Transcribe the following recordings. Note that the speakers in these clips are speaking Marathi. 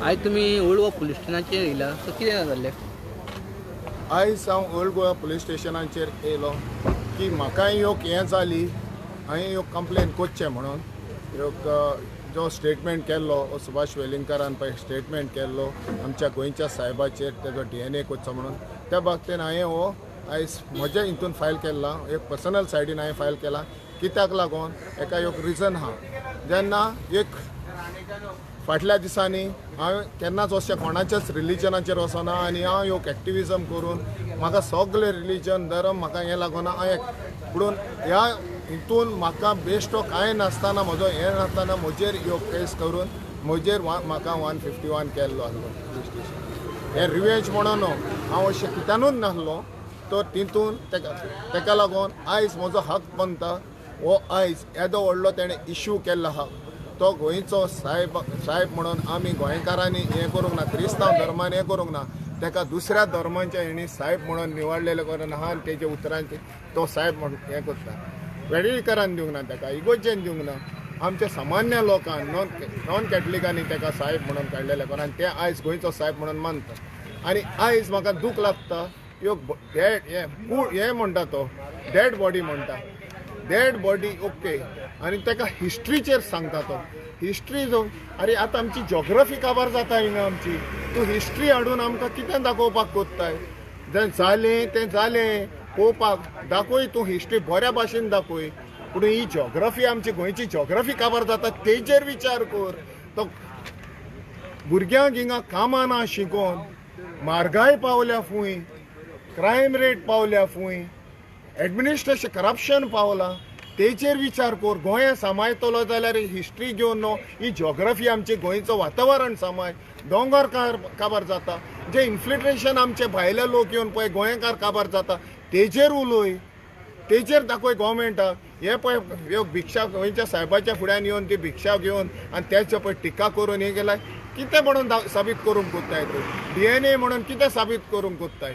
आयज तुमी ओल्ड गोवा पुलीस स्टेशनाचेर येयला सो कितें जाल्लें? आयज हांव ओल्ड गोवा पुलीस स्टेशनाचेर येयलो की म्हाका एक हें जाली, हांवें एक कंप्लेन करचें म्हणून एक जो स्टेटमेंट केल्लो सुभाष वेलिंगकरान पळय स्टेटमेंट केल्लो आमच्या गोंयच्या साहेबाचेर तेजो DNA करचो म्हणून त्या बाबतींत हांवें हो आयज म्हज्या हितून फायल केला, एक पर्सनल सायडीन हांवें फायल केला. कित्याक लागून एका एक रिजन आहा. जेन्ना एक फाटल्या दिसांनी हांव केन्नाच अशें कोणाच्याच रिलिजनाचेर वचना आनी हांव एक एक्टिविजम करून म्हाका सगळे रिलिजन धर्म म्हाका हें लागून हांवें पुणून ह्या हितून म्हाका बेश्टो कांय नासतना म्हजो हें नासतना म्हजेर ह्यो केस करून म्हजेर म्हाका 151 केल्लो आसलो पुलीस स्टेशन. हें रिवेंज म्हणून हांव अशें कित्यानूच नासलो. तर तितून तेका लागून आयज म्हजो हक बनता हो आयज येदो व्हडलो तेणें इश्यू केल्लो आहा तो गोंयचो साहेब म्हणून आमी गोंयकारांनी हें करूंक ना, क्रिस्तांव धर्मान हें करूंक ना, तेका दुसऱ्या धर्मांच्या हेणी साहेब म्हणून निवडलेले करून आहा आनी तेजे उतरांचे तो साहेब म्हणून हें करता. वेळीकरान दिवंक ना तेका, इगोजेन दिवंक ना, आमच्या सामान्य लोकांक नॉन कॅथलिकांनी तेका साहेब म्हणून काडलेले करून आनी ते आयज गोंयचो साहेब म्हणून मानता. आनी आयज म्हाका दूख लागता हें म्हणटा तो डेड बॉडी म्हणटा, डेड बॉडी ओके आनी तेका हिस्ट्रीचेर सांगता तो हिस्ट्री जो अरे आतां आमची जॉग्रफी काबार जाता हिंगा आमची, तूं हिस्ट्री हाडून आमकां कितें दाखोवपाक कोत्ताय? जें जालें तें जालें पळोवपाक दाखय, तूं हिस्ट्री बऱ्या भाशेन दाखय, पूण ही जॉग्रफी आमची गोंयची जॉग्रफी काबार जाता तेजेर विचार कर. तो भुरग्यांक हिंगा कामां ना शिकोवन, म्हारगाय पावल्या फूंय, क्रायम रेट पावल्या फूंय, एडमिनिस्ट्रेशन करप्शन पावलां, तेचेर विचार कर. गोंया सांबाळटलो जाल्यार हिस्ट्री घेवन न्हू ही जॉग्रफी आमचे गोंयचो वातावरण सांबाळ. दोंगर काबार जाता, जे इन्फ्लिट्रेशन आमचे भायले लोक येवन पळय गोंयकार काबार जाता तेजेर उलय, तेजेर दाखय गव्हर्मेंटाक. हे पळय भिक्षा गोंयच्या साहेबाच्या फुड्यान येवन ती भिक्षा घेवन आनी तेचे पळय टिका करून हे गेलाय. कितें म्हणून साबीत करूंक कोत्ताय तूं? DNA म्हणून कितें साबीत करूंक कोत्ताय?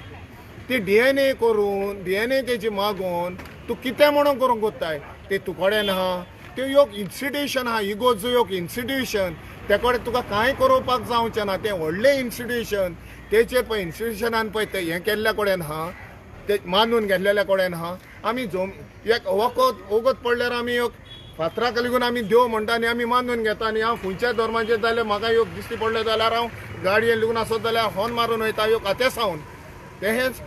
ती DNA करून DNA तेजी मागून तूं कितें म्हणून करूंक कोत्ताय? ते तुकोडेन आहा, ते एक इन्स्टिट्यूशन आहा, इगोजो एक इन्स्टिट्यूशन, ते कडेन तुका कांय करोवपाक जावचें ना. तें व्हडलें इन्स्टिट्यूशन, तेचेर पळय इन्स्टिट्यूशनान पळय ते हें केल्ल्या कडेन आहा, ते मानून घेतलेल्या कडेन आहा. आमी एक वगत पडल्यार आमी एक फातराक लागून आमी देव म्हणटा आनी आमी मानून घेता. आनी हांव खंयच्याय धर्माचेर जाल्यार म्हाका योग दिश्टी पडले जाल्यार हांव गाडयेन लागून आसत जाल्यार हॉर्न मारून वयता एक आते सावन. तेहेच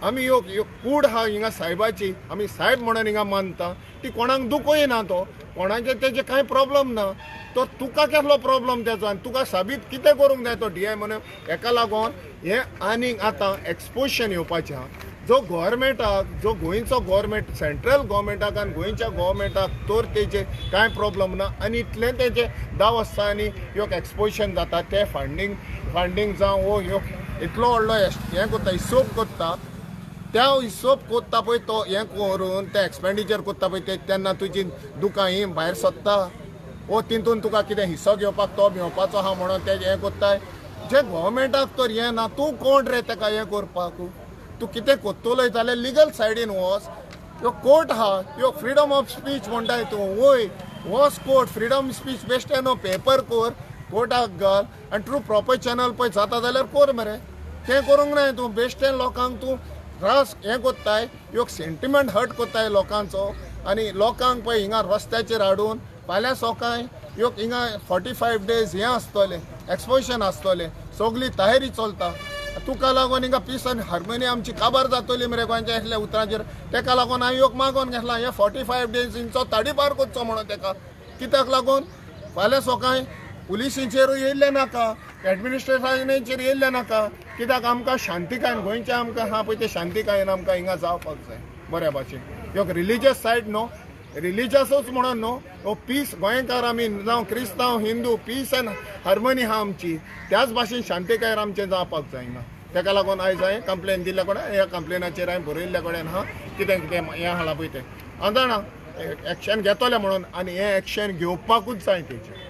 आमी एक कूड आहा हिंगा साहेबाची, आमी साहेब म्हणून हिंगा मानता. ती कोणाक दुखय ना, तो कोणाचे तेजे कांय प्रॉब्लम ना. तो तुका केसलो प्रॉब्लम तेजो आनी तुका साबीत कितें करूंक जाय तो DI म्हणून. हेका लागून हें आनीक आतां एक्सपोजन येवपाचें आहा. जो गव्हर्मेंटाक, जो गोंयचो गव्हर्मेंट, सेंट्रल गव्हर्मेंटाक आनी गोंयच्या गव्हर्मेंटाक तर तेजे कांय प्रॉब्लम ना आनी इतलें तेजे 10 वर्सांनी एक एक्सपोजन जाता. ते फंडींग जावं वो इतलो व्हडलो हें कोत्ता, हिशोब कोत्ता. त्या हिशोब कोत्ता पळय तो हें करून ते एक्सपेंडिचर कोत्ता पळय तेन्ना तुजी दुकां ही भायर सरता. वो तितून तुका कितें हिस्सो घेवपाक तो घेवपाचो आहा म्हणून ते हें कोत्ताय. जे गव्हर्मेंटाक तर हें ना, तूं कोण रे तेका हें करपाक? तूं कितें कोत्तोलय जाल्यार लिगल सायडीन वच. ह्यो कोर्ट आहा, ह्यो फ्रिडम ऑफ स्पीच म्हणटाय तूं, वय वच कोर्ट, फ्रिडम स्पीच बेश्टें न्हू, पेपर कर, कोर्टाक घाल आनी ट्रू प्रॉपर चॅनल पळय जाता जाल्यार कर मरे. तें करूंक जाय तूं. बेश्टें लोकांक तूं त्रास हें कोत्ताय, एक सेंटिमेंट हर्ट कोत्ताय लोकांचो. आनी लोकांक पळय हिंगा रस्त्याचेर हाडून फाल्यां सकाळीं एक हिंगा 45 days हें आसतलें, एक्सपोजन आसतलें, सगळी तयारी चलता. तुका लागून हिंगा पीस आनी हार्मोनी आमची काबार जातली मरे गोंयच्या असल्या उतरांचेर. तेका लागून हांवें एक मागोवन घेतला हे 45 days हिंचो ताडीपार करचो म्हणून. तेका कित्याक लागून फाल्यां सकाळीं पुलिसीचेरूय येयल्ले नाका, एडमिनिस्ट्रेशनाचेर येयल्ले नाका. कित्याक आमकां शांतीकायेन गोंयच्या आमकां आहा पळय ते शांतीकायेन आमकां हिंगा जावपाक जाय बऱ्या भाशेन. एक रिलिजियस सायड न्हू, रिलिजियसूच म्हणून न्हू, हो पीस गोंयकार आमी जावं क्रिस्तांव हिंदू पीस एंड हार्मोनी आहा आमची, त्याच भाशेन शांतीकायेन आमचें जावपाक जाय हिंगा. तेका लागून आयज हांवें कंप्लेन दिल्ल्या कडेन ह्या कंप्लेनाचेर हांवें बरयल्ल्या कडेन आहा कितें हें आहा पळय तें आतां एक्शन घेतले म्हणून. आनी हें एक्शन घेवपाकूच जाय तेजें.